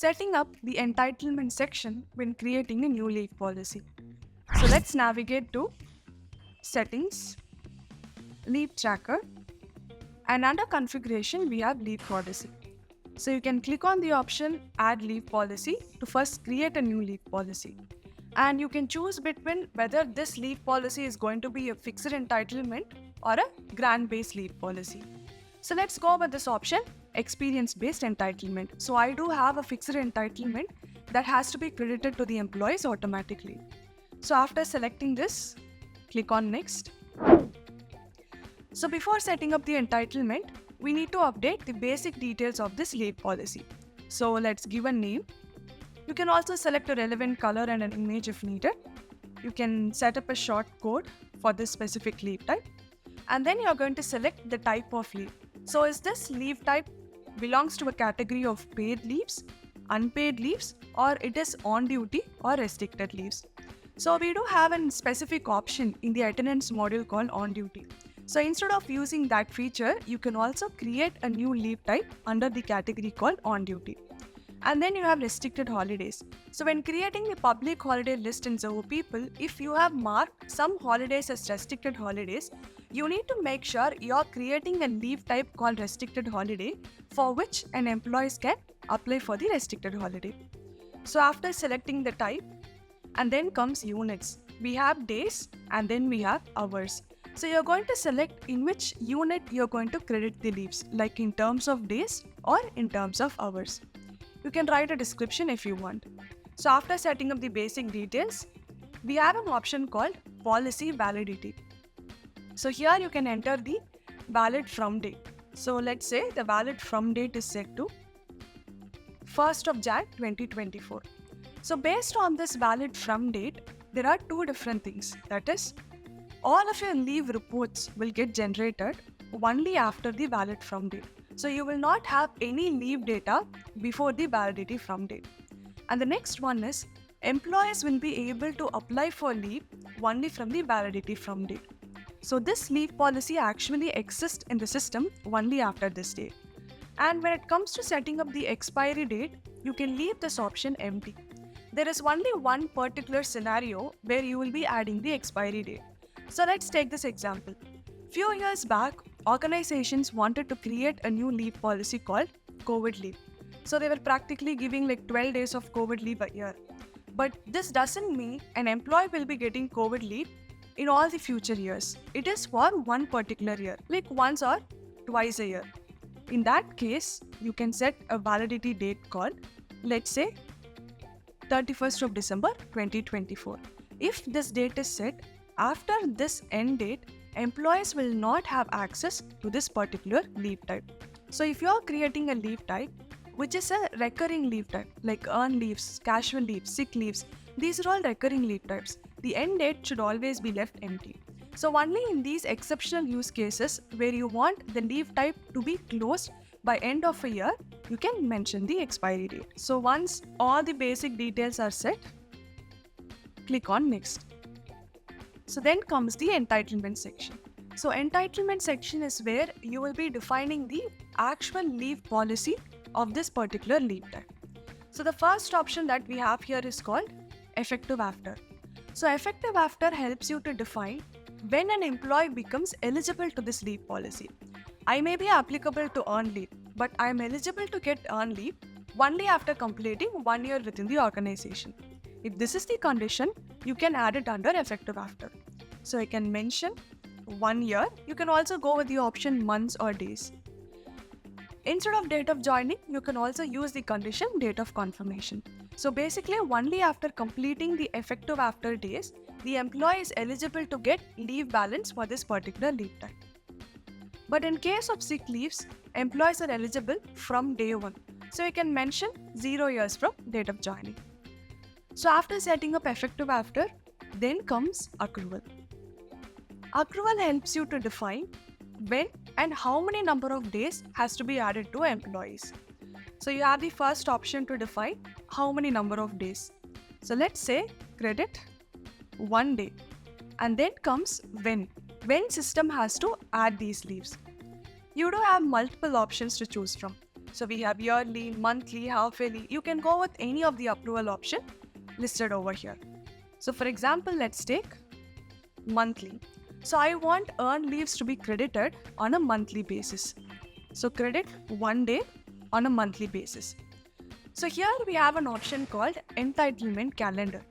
setting up the entitlement section when creating a new leave policy. So let's navigate to Settings, Leave Tracker, and under Configuration we have Leave Policy. So you can click on the option Add Leave Policy to first create a new leave policy. And you can choose between whether this leave policy is going to be a fixed entitlement or a grant-based leave policy. So let's go with this option, experience-based entitlement. So I do have a fixed entitlement that has to be credited to the employees automatically. So after selecting this, click on Next. So before setting up the entitlement, we need to update the basic details of this leave policy. So let's give a name. You can also select a relevant color and an image if needed. You can set up a short code for this specific leave type. And then you're going to select the type of leave. So is this leave type belongs to a category of paid leaves, unpaid leaves, or it is on duty or restricted leaves. So we do have a specific option in the attendance module called on duty. So instead of using that feature, you can also create a new leave type under the category called on duty. And then you have restricted holidays. So when creating the public holiday list in Zoho People, if you have marked some holidays as restricted holidays, you need to make sure you're creating a leave type called restricted holiday for which an employee can apply for the restricted holiday. So after selecting the type, and then comes units. We have days and then we have hours. So you're going to select in which unit you're going to credit the leaves, like in terms of days or in terms of hours. You can write a description if you want. So after setting up the basic details, we have an option called policy validity. So here you can enter the valid from date. So let's say the valid from date is set to 1st of Jan 2024. So based on this valid from date, there are two different things. That is, all of your leave reports will get generated only after the valid from date. So you will not have any leave data before the validity from date. And the next one is, employees will be able to apply for leave only from the validity from date. So this leave policy actually exists in the system only after this date. And when it comes to setting up the expiry date, you can leave this option empty. There is only one particular scenario where you will be adding the expiry date. So let's take this example. Few years back, organizations wanted to create a new leave policy called COVID leave. So they were practically giving like 12 days of COVID leave a year. But this doesn't mean an employee will be getting COVID leave in all the future years. It is for one particular year, like once or twice a year. In that case, you can set a validity date called, let's say, 31st of December 2024. If this date is set, after this end date, employees will not have access to this particular leave type. So if you are creating a leave type, which is a recurring leave type, like earned leaves, casual leaves, sick leaves, these are all recurring leave types. The end date should always be left empty. So only in these exceptional use cases where you want the leave type to be closed by end of a year, you can mention the expiry date. So once all the basic details are set, click on Next. So then comes the entitlement section. So entitlement section is where you will be defining the actual leave policy of this particular leave type. So the first option that we have here is called effective after. So effective after helps you to define when an employee becomes eligible to this leave policy. I may be applicable to earn leave, but I am eligible to get earn leave only after completing 1 year within the organization. If this is the condition, you can add it under effective after. So I can mention 1 year. You can also go with the option months or days. Instead of date of joining, you can also use the condition date of confirmation. So basically, only after completing the effective after days, the employee is eligible to get leave balance for this particular leave type. But in case of sick leaves, employees are eligible from day one. So you can mention 0 years from date of joining. So after setting up effective after, then comes accrual. Accrual helps you to define when and how many number of days has to be added to employees. So you have the first option to define how many number of days. So let's say credit 1 day. And then comes when system has to add these leaves. You do have multiple options to choose from. So we have yearly, monthly, half-yearly. You can go with any of the approval option listed over here. So for example, let's take monthly. So I want earned leaves to be credited on a monthly basis. So credit 1 day on a monthly basis. So here we have an option called entitlement calendar.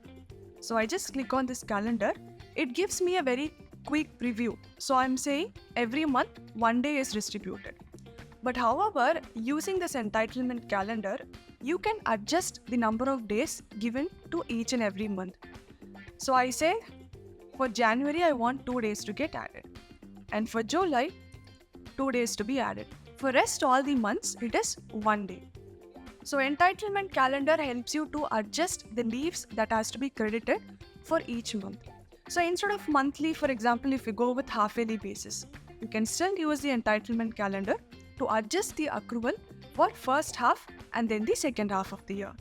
So I just click on this calendar. It gives me a very quick preview. So I'm saying every month 1 day is distributed. But however, using this entitlement calendar, you can adjust the number of days given to each and every month. So I say for January, I want 2 days to get added. And for July, 2 days to be added. For rest all the months, it is 1 day. So entitlement calendar helps you to adjust the leaves that has to be credited for each month. So instead of monthly, for example, if you go with half-yearly basis, you can still use the entitlement calendar to adjust the accrual for first half and then the second half of the year.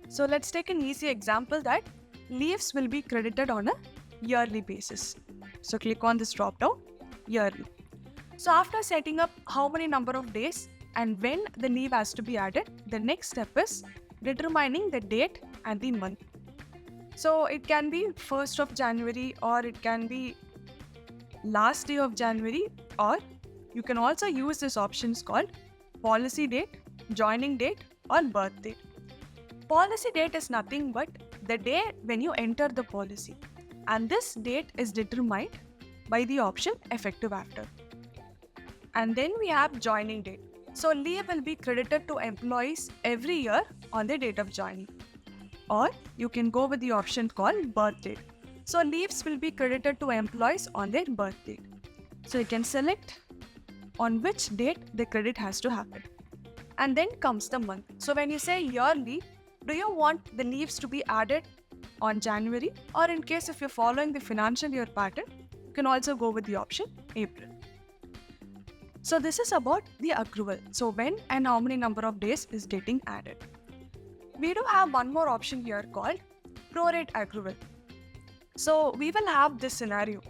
So let's take an easy example that leaves will be credited on a yearly basis. So click on this drop down, yearly. So after setting up how many number of days and when the leave has to be added, the next step is determining the date and the month. So it can be 1st of January or it can be last day of January, or you can also use this options called policy date, joining date or birth date. Policy date is nothing but the day when you enter the policy, and this date is determined by the option effective after. And then we have joining date. So leave will be credited to employees every year on the date of joining. Or you can go with the option called birth date. So leaves will be credited to employees on their birth date. So you can select on which date the credit has to happen. And then comes the month. So when you say yearly, do you want the leaves to be added on January, or in case if you're following the financial year pattern, you can also go with the option April. So this is about the accrual. So when and how many number of days is getting added. We do have one more option here called prorate accrual. So we will have this scenario.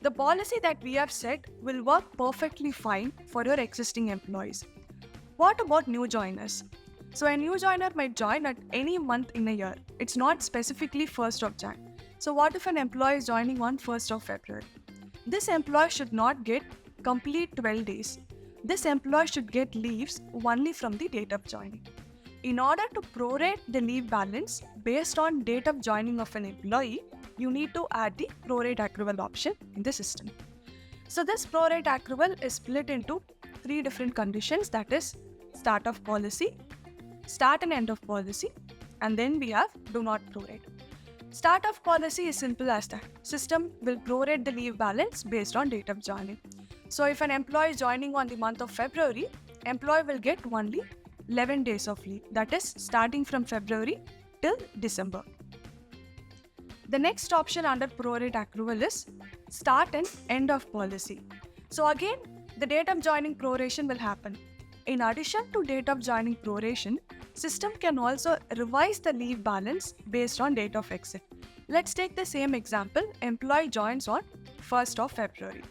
The policy that we have set will work perfectly fine for your existing employees. What about new joiners? So a new joiner might join at any month in a year. It's not specifically 1st of Jan. So what if an employee is joining on 1st of February? This employee should not get complete 12 days. This employee should get leaves only from the date of joining. In order to prorate the leave balance based on date of joining of an employee, you need to add the prorate accrual option in the system. So this prorate accrual is split into 3 different conditions, that is start of policy, start and end of policy, and then we have do not prorate. Start of policy is simple as that. System will prorate the leave balance based on date of joining. So if an employee is joining on the month of February, employee will get only 11 days of leave, that is starting from February till December. The next option under prorate accrual is start and end of policy. So again, the date of joining proration will happen. In addition to date of joining proration, system can also revise the leave balance based on date of exit. Let's take the same example. Employee joins on 1st of February.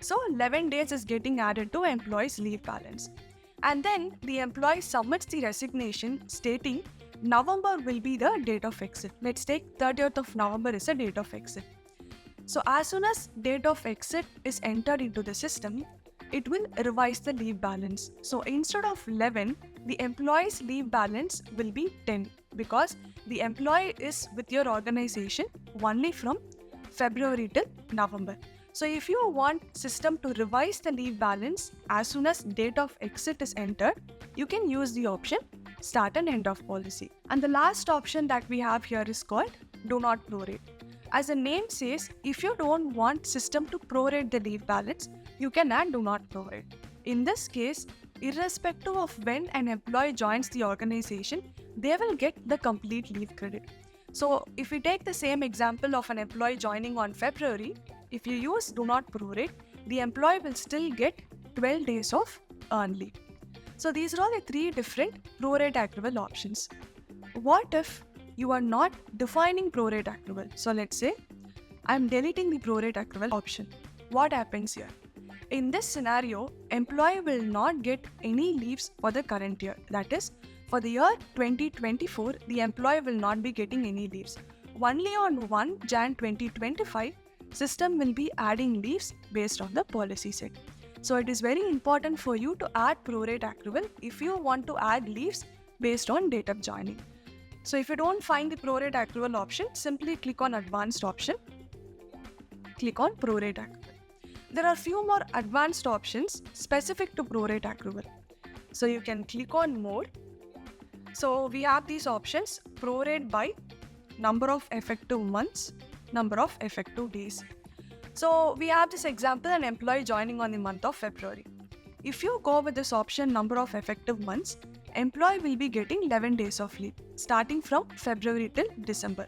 So 11 days is getting added to employee's leave balance. And then the employee submits the resignation stating November will be the date of exit. Let's take 30th of November is the date of exit. So as soon as date of exit is entered into the system, it will revise the leave balance. So instead of 11, the employee's leave balance will be 10 because the employee is with your organization only from February till November. So if you want system to revise the leave balance as soon as date of exit is entered, you can use the option start and end of policy. And the last option that we have here is called do not prorate. As the name says, if you don't want system to prorate the leave balance, you can add do not prorate. In this case, irrespective of when an employee joins the organization, they will get the complete leave credit. So if we take the same example of an employee joining on February, if you use do not prorate, the employee will still get 12 days of earned leave. So these are all the 3 different prorate accrual options. What if you are not defining prorate accrual? So let's say I'm deleting the prorate accrual option. What happens here? In this scenario, employee will not get any leaves for the current year. That is, for the year 2024, the employee will not be getting any leaves. Only on 1 Jan 2025, system will be adding leaves based on the policy set. So it is very important for you to add prorate accrual if you want to add leaves based on date of joining. So if you don't find the prorate accrual option, simply click on advanced option. Click on prorate accrual. There are few more advanced options specific to prorate accrual. So you can click on more. So we have these options: prorate by number of effective months, number of effective days. So we have this example, an employee joining on the month of February. If you go with this option number of effective months, employee will be getting 11 days of leave starting from February till December.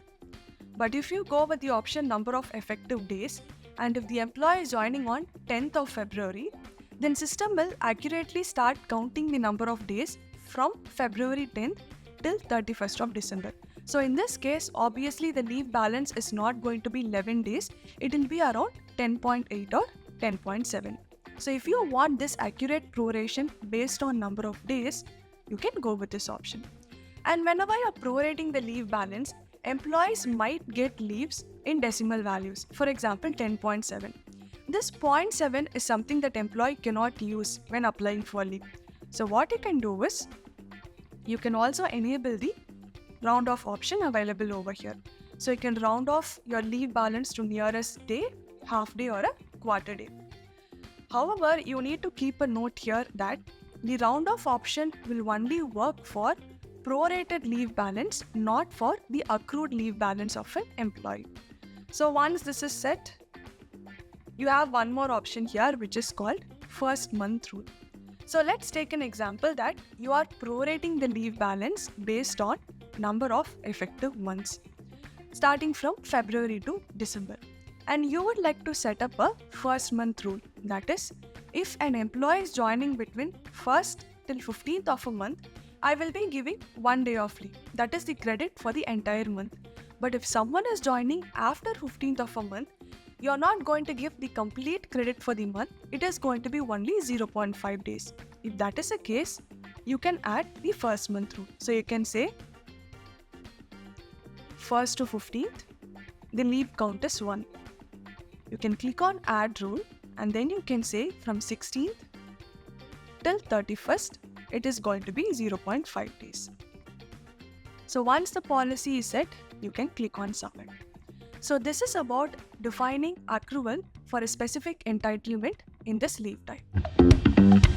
But if you go with the option number of effective days, and if the employee is joining on 10th of February, then system will accurately start counting the number of days from February 10th till 31st of December. So in this case, obviously the leave balance is not going to be 11 days, it will be around 10.8 or 10.7. So if you want this accurate proration based on number of days, you can go with this option. And whenever you are prorating the leave balance, employees might get leaves in decimal values. For example, 10.7. This 0.7 is something that employee cannot use when applying for leave. So what you can do is, you can also enable the round off option available over here. So you can round off your leave balance to nearest day, half day or a quarter day. However, you need to keep a note here that the round off option will only work for prorated leave balance, not for the accrued leave balance of an employee. So once this is set, you have one more option here which is called first month rule. So let's take an example that you are prorating the leave balance based on number of effective months starting from February to December. And you would like to set up a first month rule. That is, if an employee is joining between 1st till 15th of a month, I will be giving 1 day of leave. That is the credit for the entire month. But if someone is joining after 15th of a month, you are not going to give the complete credit for the month. It is going to be only 0.5 days. If that is the case, you can add the first month rule. So you can say 1st to 15th, the leave count is 1. You can click on add rule and then you can say from 16th till 31st, it is going to be 0.5 days. So once the policy is set, you can click on submit. So this is about defining accrual for a specific entitlement in this leave type.